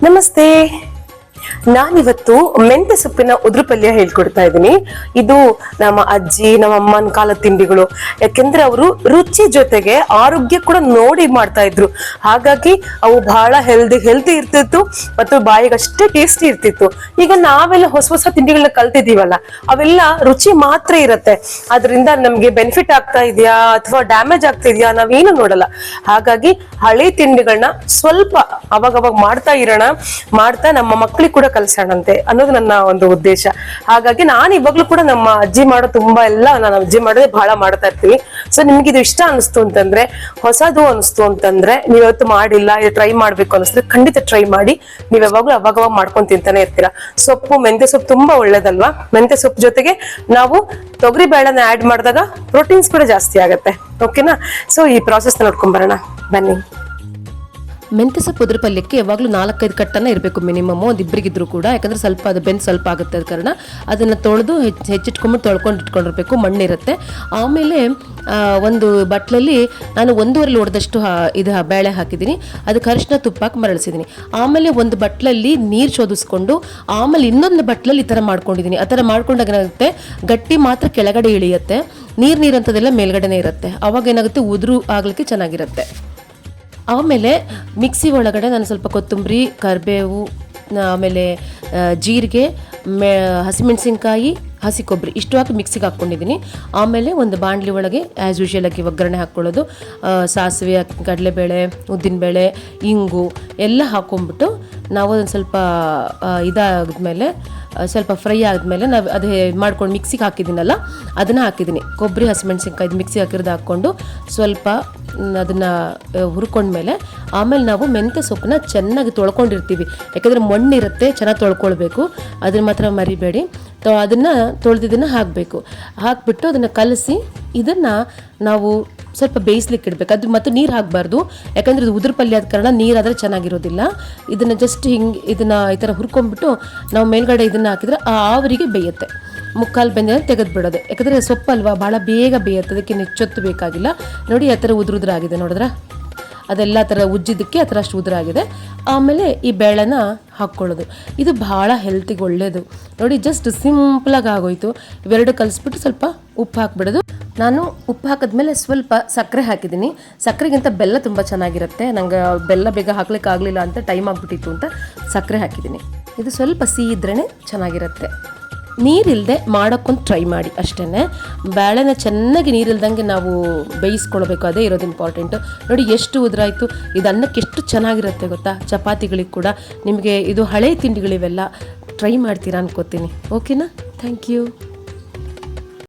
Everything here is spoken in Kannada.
ನಮಸ್ತೆ. ನಾನಿವತ್ತು ಮೆಂತ್ಯ ಸೊಪ್ಪಿನ ಉದುರು ಪಲ್ಯ ಹೇಳ್ಕೊಡ್ತಾ ಇದ್ದೀನಿ. ಇದು ನಮ್ಮ ಅಜ್ಜಿ ನಮ್ಮ ಅಮ್ಮನ ಕಾಲ ತಿಂಡಿಗಳು. ಯಾಕೆಂದ್ರೆ ಅವರು ರುಚಿ ಜೊತೆಗೆ ಆರೋಗ್ಯ ಕೂಡ ನೋಡಿ ಮಾಡ್ತಾ ಇದ್ರು. ಹಾಗಾಗಿ ಅವು ಬಹಳ ಹೆಲ್ದಿ ಇರ್ತಿತ್ತು ಮತ್ತು ಬಾಯಿಗೆ ಅಷ್ಟೇ ಟೇಸ್ಟಿ ಇರ್ತಿತ್ತು. ಈಗ ನಾವೆಲ್ಲ ಹೊಸ ತಿಂಡಿಗಳನ್ನ ಕಲ್ತಿದೀವಲ್ಲ, ಅವೆಲ್ಲ ರುಚಿ ಮಾತ್ರ ಇರತ್ತೆ. ಅದರಿಂದ ನಮ್ಗೆ ಬೆನಿಫಿಟ್ ಆಗ್ತಾ ಇದೆಯಾ ಅಥವಾ ಡ್ಯಾಮೇಜ್ ಆಗ್ತಾ ಇದೆಯಾ ನಾವೇನು ನೋಡಲ್ಲ. ಹಾಗಾಗಿ ಹಳೆ ತಿಂಡಿಗಳನ್ನ ಸ್ವಲ್ಪ ಅವಾಗ ಮಾಡ್ತಾ ಇರೋಣ, ಮಾಡ್ತಾ ನಮ್ಮ ಮಕ್ಕಳಿಗೆ ಕೂಡ ಕಲ್ಸೋಣಂತೆ ಅನ್ನೋದು ನನ್ನ ಒಂದು ಉದ್ದೇಶ. ಹಾಗಾಗಿ ನಾನು ಇವಾಗ್ಲೂ ಕೂಡ ನಮ್ಮ ಅಜ್ಜಿ ಮಾಡೋ ತುಂಬಾ ಎಲ್ಲ ನಾನು ಅಜ್ಜಿ ಮಾಡೋದೇ ಬಹಳ ಮಾಡ್ತಾ ಇರ್ತೀವಿ. ಸೊ ನಿಮ್ಗೆ ಇದು ಇಷ್ಟ ಅನಿಸ್ತು ಅಂತಂದ್ರೆ, ಹೊಸದು ಅನಿಸ್ತು ಅಂತಂದ್ರೆ, ನೀವ್ ಇವತ್ತು ಮಾಡಿಲ್ಲ ಇದು ಟ್ರೈ ಮಾಡ್ಬೇಕು ಅನಿಸಿದ್ರೆ ಖಂಡಿತ ಟ್ರೈ ಮಾಡಿ. ನೀವ್ ಯಾವಾಗ್ಲೂ ಅವಾಗ ಮಾಡ್ಕೊಂಡ್ ತಿಂತಾನೆ ಇರ್ತೀರಾ. ಸೊಪ್ಪು, ಮೆಂತ್ಯ ಸೊಪ್ಪು ತುಂಬಾ ಒಳ್ಳೇದಲ್ವಾ. ಮೆಂತ್ಯ ಸೊಪ್ಪು ಜೊತೆಗೆ ನಾವು ತೊಗರಿ ಬೇಳೆನ ಆಡ್ ಮಾಡಿದಾಗ ಪ್ರೋಟೀನ್ಸ್ ಕೂಡ ಜಾಸ್ತಿ ಆಗತ್ತೆ. ಓಕೆನಾ? ಸೊ ಈ ಪ್ರಾಸೆಸ್ ನೋಡ್ಕೊಂಡ್ ಬರೋಣ ಬನ್ನಿ. ಮೆಂತ್ಯ ಸೊಪ್ಪು ಉದುರು ಪಲ್ಯಕ್ಕೆ ಯಾವಾಗಲೂ 4-5 ಕಟ್ಟನ್ನು ಇರಬೇಕು ಮಿನಿಮಮ್, ಒಂದು ಇಬ್ಬರಿಗಿದ್ರು ಕೂಡ. ಯಾಕಂದರೆ ಸ್ವಲ್ಪ ಅದು ಬೆಂದು ಸ್ವಲ್ಪ ಆಗುತ್ತೆ. ಅದ ಕಾರಣ ಅದನ್ನು ತೊಳೆದು ಹೆಚ್ಚಿಟ್ಕೊಂಡ್ಬಿಟ್ಟು ತೊಳ್ಕೊಂಡಿಟ್ಕೊಂಡಿರ್ಬೇಕು, ಮಣ್ಣಿರುತ್ತೆ. ಆಮೇಲೆ ಒಂದು ಬಟ್ಲಲ್ಲಿ ನಾನು 1.5 ಲೋಟದಷ್ಟು ಇದು ಬೇಳೆ ಹಾಕಿದ್ದೀನಿ. ಅದಕ್ಕೆ ಅರಿಶಿನ ತುಪ್ಪ ಹಾಕಿ ಮರಳಿಸಿದ್ದೀನಿ. ಆಮೇಲೆ ಒಂದು ಬಟ್ಲಲ್ಲಿ ನೀರು ಶೋಧಿಸ್ಕೊಂಡು ಆಮೇಲೆ ಇನ್ನೊಂದು ಬಟ್ಲಲ್ಲಿ ಈ ಥರ ಮಾಡ್ಕೊಂಡಿದ್ದೀನಿ. ಆ ಥರ ಮಾಡ್ಕೊಂಡಾಗ ಏನಾಗುತ್ತೆ, ಗಟ್ಟಿ ಮಾತ್ರ ಕೆಳಗಡೆ ಇಳಿಯುತ್ತೆ, ನೀರು ಅಂತದೆಲ್ಲ ಮೇಲ್ಗಡೆನೇ ಇರುತ್ತೆ. ಅವಾಗ ಏನಾಗುತ್ತೆ, ಉದುರು ಆಗ್ಲಿಕ್ಕೆ ಚೆನ್ನಾಗಿರುತ್ತೆ. ಆಮೇಲೆ ಮಿಕ್ಸಿ ಒಳಗಡೆ ನಾನು ಸ್ವಲ್ಪ ಕೊತ್ತಂಬರಿ, ಕರಿಬೇವು, ಆಮೇಲೆ ಜೀರಿಗೆ, ಹಸಿಮೆಣಸಿನ್ಕಾಯಿ, ಹಸಿ ಕೊಬ್ಬರಿ ಇಷ್ಟು ಹಾಕಿ ಮಿಕ್ಸಿಗೆ ಹಾಕ್ಕೊಂಡಿದ್ದೀನಿ. ಆಮೇಲೆ ಒಂದು ಬಾಣಲಿ ಒಳಗೆ ಆ್ಯಸ್ ಯೂಶುವಲ್ ಆಗಿ ಒಗ್ಗರಣೆ ಹಾಕ್ಕೊಳ್ಳೋದು. ಸಾಸಿವೆ, ಕಡಲೆಬೇಳೆ, ಉದ್ದಿನಬೇಳೆ, ಇಂಗು ಎಲ್ಲ ಹಾಕ್ಕೊಂಡ್ಬಿಟ್ಟು ನಾವು ಅದನ್ನು ಸ್ವಲ್ಪ ಇದಾದ್ಮೇಲೆ, ಸ್ವಲ್ಪ ಫ್ರೈ ಆದಮೇಲೆ ನಾವು ಅದು ಮಾಡ್ಕೊಂಡು ಮಿಕ್ಸಿಗೆ ಹಾಕಿದ್ದೀನಲ್ಲ ಅದನ್ನು ಹಾಕಿದ್ದೀನಿ. ಕೊಬ್ಬರಿ, ಹಸಿಮೆಣಸಿನ್ಕಾಯಿ ಮಿಕ್ಸಿ ಹಾಕಿರೋದು ಹಾಕ್ಕೊಂಡು ಸ್ವಲ್ಪ ಅದನ್ನು ಹುರ್ಕೊಂಡ್ಮೇಲೆ ಆಮೇಲೆ ನಾವು ಮೆಂತ್ಯ ಸೊಪ್ಪನ್ನ ಚೆನ್ನಾಗಿ ತೊಳ್ಕೊಂಡಿರ್ತೀವಿ. ಯಾಕಂದರೆ ಮಣ್ಣಿರುತ್ತೆ, ಚೆನ್ನಾಗಿ ತೊಳ್ಕೊಳ್ಬೇಕು, ಅದನ್ನು ಮಾತ್ರ ಮರಿಬೇಡಿ. ಅದನ್ನು ತೊಳೆದಿದ್ದನ್ನು ಹಾಕಬೇಕು. ಹಾಕಿಬಿಟ್ಟು ಅದನ್ನು ಕಲಸಿ ಇದನ್ನು ನಾವು ಸ್ವಲ್ಪ ಬೇಯಿಸ್ಲಿಕ್ಕೆ ಇಡಬೇಕು. ಅದು ಮತ್ತು ನೀರು ಹಾಕಬಾರ್ದು, ಯಾಕಂದರೆ ಇದು ಉದುರು ಪಲ್ಯ ಆದ ಕಾರಣ ನೀರಾದರೆ ಚೆನ್ನಾಗಿರೋದಿಲ್ಲ. ಇದನ್ನು ಜಸ್ಟ್ ಇದನ್ನು ಈ ಥರ ಹುರ್ಕೊಂಡ್ಬಿಟ್ಟು ನಾವು ಮೇಲ್ಗಡೆ ಇದನ್ನು ಹಾಕಿದರೆ ಆ ಆವರಿಗೆ ಬೇಯುತ್ತೆ. ಮುಕ್ಕಾಲು ಬೆಂದ ತೆಗೆದು ಬಿಡೋದು. ಯಾಕಂದರೆ ಸೊಪ್ಪಲ್ವಾ, ಭಾಳ ಬೇಗ ಬೇಯುತ್ತೆ, ಅದಕ್ಕೆ ಹೆಚ್ಚೊತ್ತು ಬೇಕಾಗಿಲ್ಲ. ನೋಡಿ ಆ ಥರ ಉದುರಾಗಿದೆ, ನೋಡಿದ್ರೆ ಅದೆಲ್ಲ ಥರ ಉಜ್ಜಿದ್ದಕ್ಕೆ ಆ ಥರ ಅಷ್ಟು ಉದುರಾಗಿದೆ. ಆಮೇಲೆ ಈ ಬೇಳೆನ ಹಾಕ್ಕೊಳ್ಳೋದು. ಇದು ಭಾಳ ಹೆಲ್ತಿಗೆ ಒಳ್ಳೆಯದು. ನೋಡಿ ಜಸ್ಟ್ ಸಿಂಪಲಾಗಿ ಆಗೋಯ್ತು. ಇವೆರಡು ಕಲಿಸ್ಬಿಟ್ಟು ಸ್ವಲ್ಪ ಉಪ್ಪು ಹಾಕ್ಬಿಡೋದು. ನಾನು ಉಪ್ಪು ಹಾಕಿದ್ಮೇಲೆ ಸ್ವಲ್ಪ ಸಕ್ಕರೆ ಹಾಕಿದ್ದೀನಿ. ಸಕ್ಕರೆಗಿಂತ ಬೆಲ್ಲ ತುಂಬ ಚೆನ್ನಾಗಿರುತ್ತೆ. ನಂಗೆ ಬೆಲ್ಲ ಬೇಗ ಹಾಕ್ಲಿಕ್ಕೆ ಆಗಲಿಲ್ಲ ಅಂತ, ಟೈಮ್ ಆಗಿಬಿಟ್ಟಿತ್ತು ಅಂತ ಸಕ್ಕರೆ ಹಾಕಿದ್ದೀನಿ. ಇದು ಸ್ವಲ್ಪ ಸಿಹಿ ಇದ್ರೇ ಚೆನ್ನಾಗಿರುತ್ತೆ. ನೀರಿಲ್ಲದೆ ಮಾಡೋಕ್ಕೊಂದು ಟ್ರೈ ಮಾಡಿ ಅಷ್ಟೇ. ಬೇಳೆನ ಚೆನ್ನಾಗಿ ನೀರಿಲ್ದಂಗೆ ನಾವು ಬೇಯಿಸ್ಕೊಳ್ಬೇಕು, ಅದೇ ಇರೋದು ಇಂಪಾರ್ಟೆಂಟು. ನೋಡಿ ಎಷ್ಟು ಉದುರಾಯಿತು. ಇದು ಅನ್ನಕ್ಕೆ ಎಷ್ಟು ಚೆನ್ನಾಗಿರುತ್ತೆ ಗೊತ್ತಾ, ಚಪಾತಿಗಳಿಗೆ ಕೂಡ. ನಿಮಗೆ ಇದು ಹಳೆ ತಿಂಡಿಗಳಿವೆಲ್ಲ ಟ್ರೈ ಮಾಡ್ತೀರಾ ಅನ್ಕೋತೀನಿ. ಓಕೆನಾ? Thank you.